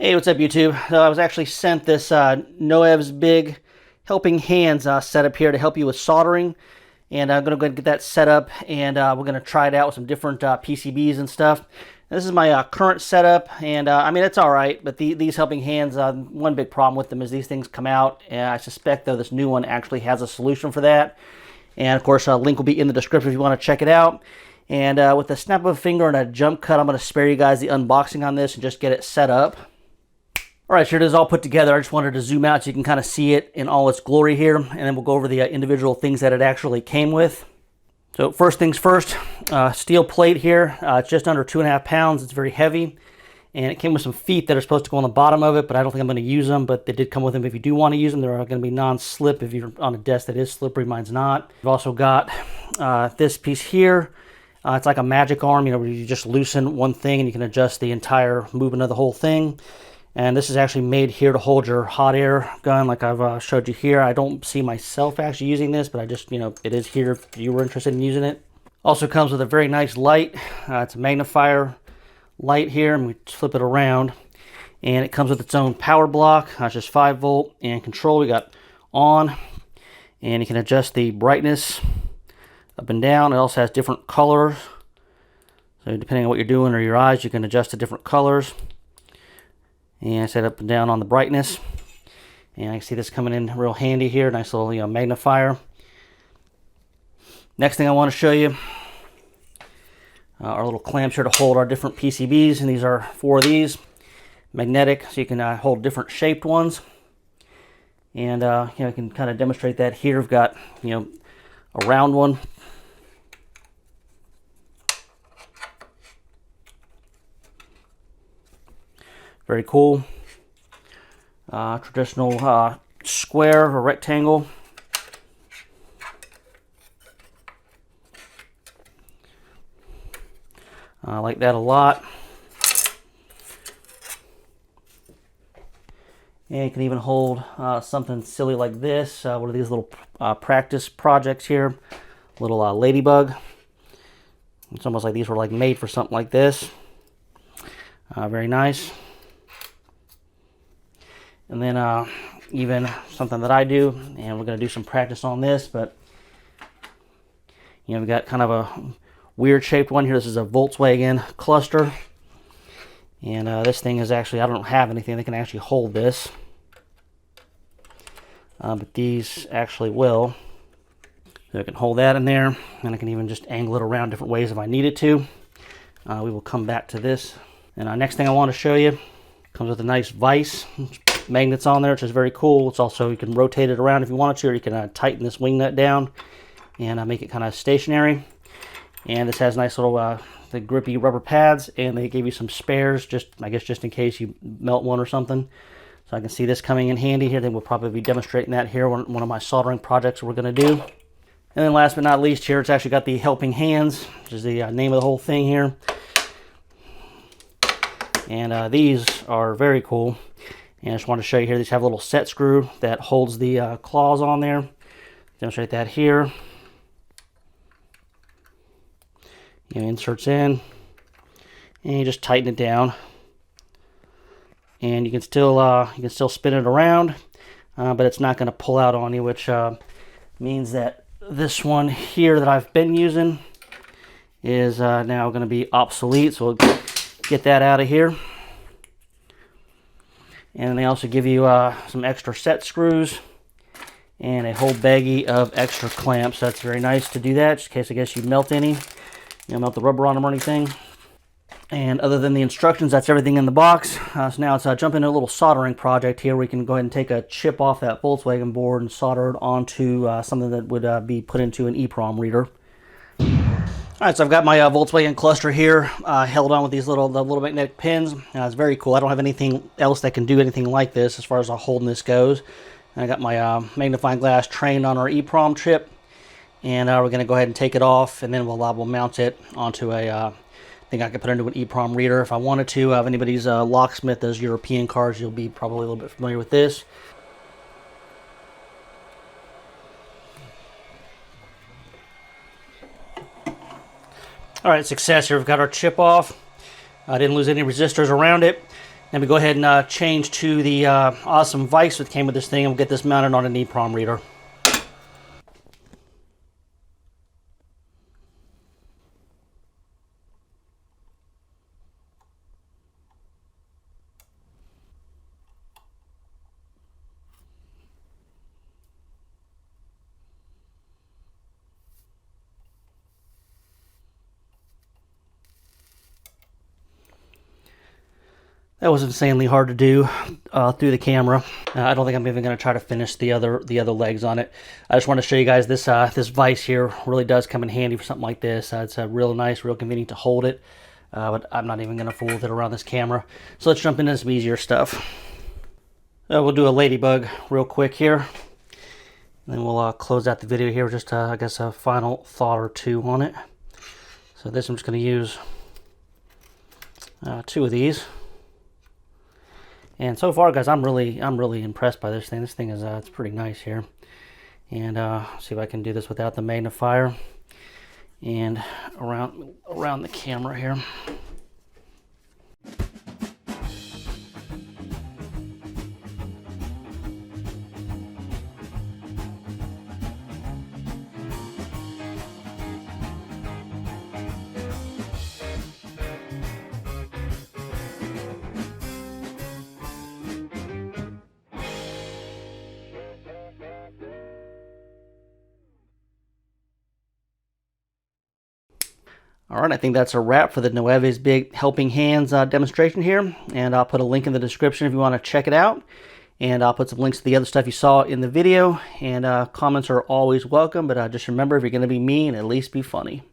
Hey, what's up YouTube? I was actually sent this Noevsbig Helping Hands setup here to help you with soldering. And I'm going to go ahead and get that set up, and we're going to try it out with some different PCBs and stuff. This is my current setup, and I mean, it's alright, but these Helping Hands, one big problem with them is these things come out, and I suspect, though, this new one actually has a solution for that. And, of course, a link will be in the description if you want to check it out. And with the snap of a finger and a jump cut, I'm going to spare you guys the unboxing on this and just get it set up. Alright, so here it is all put together. I just wanted to zoom out so you can kind of see it in all its glory here, and then we'll go over the individual things that it actually came with. So first things first, steel plate here. It's just under 2.5 pounds. It's very heavy, and it came with some feet that are supposed to go on the bottom of it, but I don't think I'm going to use them, but they did come with them if you do want to use them. They're going to be non-slip if you're on a desk that is slippery. Mine's not. We've also got this piece here. It's like a magic arm, you know, where you just loosen one thing and you can adjust the entire movement of the whole thing. And this is actually made here to hold your hot air gun like I've showed you here. I don't see myself actually using this, but I just, you know, it is here if you were interested in using it. Also comes with a very nice light. It's a magnifier light here, and we flip it around. And it comes with its own power block. It's just 5 volt, and control we got on. And you can adjust the brightness up and down. It also has different colors. So depending on what you're doing or your eyes, you can adjust to different colors. And set up and down on the brightness. And I can see this coming in real handy here. Nice little, you know, magnifier. Next thing I want to show you, our little clamps here to hold our different PCBs. And these are 4 of these. Magnetic, so you can hold different shaped ones. And, you know, I can kind of demonstrate that here. We've got, you know, a round one. Very cool. Traditional square or rectangle. I like that a lot. And you can even hold something silly like this. One of these little practice projects here. Little ladybug. It's almost like these were like made for something like this. Very nice. And then even something that I do, and we're going to do some practice on this, but you know, we've got kind of a weird shaped one here. This is a Volkswagen cluster. And this thing is actually, I don't have anything that can actually hold this. But these actually will. So I can hold that in there, and I can even just angle it around different ways if I needed to. We will come back to this. And next thing I want to show you comes with a nice vise. Magnets on there, which is very cool. It's also, you can rotate it around if you want to, or you can tighten this wing nut down and make it kind of stationary. And this has nice little the grippy rubber pads, and they gave you some spares, just I guess just in case you melt one or something. So I can see this coming in handy here. Then we'll probably be demonstrating that here, one of my soldering projects we're going to do. And then last but not least here, it's actually got the Helping Hands, which is the name of the whole thing here. And these are very cool. And I just want to show you here, these have a little set screw that holds the claws on there. Demonstrate that here. You know, inserts in, and you just tighten it down. And you can still spin it around, but it's not going to pull out on you, which means that this one here that I've been using is now going to be obsolete. So we'll get that out of here. And they also give you some extra set screws and a whole baggie of extra clamps. That's very nice to do that, just in case I guess you melt any. You know, melt the rubber on them or anything. And other than the instructions, that's everything in the box. So now let's jump into a little soldering project here. We can go ahead and take a chip off that Volkswagen board and solder it onto something that would be put into an EEPROM reader. Alright, so I've got my Volkswagen cluster here held on with these little magnetic pins. It's very cool. I don't have anything else that can do anything like this as far as holding this goes. And I got my magnifying glass trained on our EEPROM chip. And we're going to go ahead and take it off, and then we'll mount it onto a thing I can put into an EEPROM reader if I wanted to. If anybody's locksmith does European cars, you'll be probably a little bit familiar with this. Alright, success here. We've got our chip off. I didn't lose any resistors around it. Now we go ahead and change to the awesome vise that came with this thing, and we'll get this mounted on a EEPROM reader. That was insanely hard to do through the camera. I don't think I'm even going to try to finish the other legs on it. I just want to show you guys this this vise here really does come in handy for something like this. It's real nice, real convenient to hold it. But I'm not even going to fool with it around this camera. So let's jump into some easier stuff. We'll do a ladybug real quick here. And then we'll close out the video here with just, I guess, a final thought or two on it. So this I'm just going to use 2 of these. And so far, guys, I'm really impressed by this thing. This thing is it's pretty nice here. And see if I can do this without the magnifier and around the camera here. All right, I think that's a wrap for the Noevsbig Helping Hands demonstration here. And I'll put a link in the description if you want to check it out. And I'll put some links to the other stuff you saw in the video. And comments are always welcome, but just remember, if you're going to be mean, at least be funny.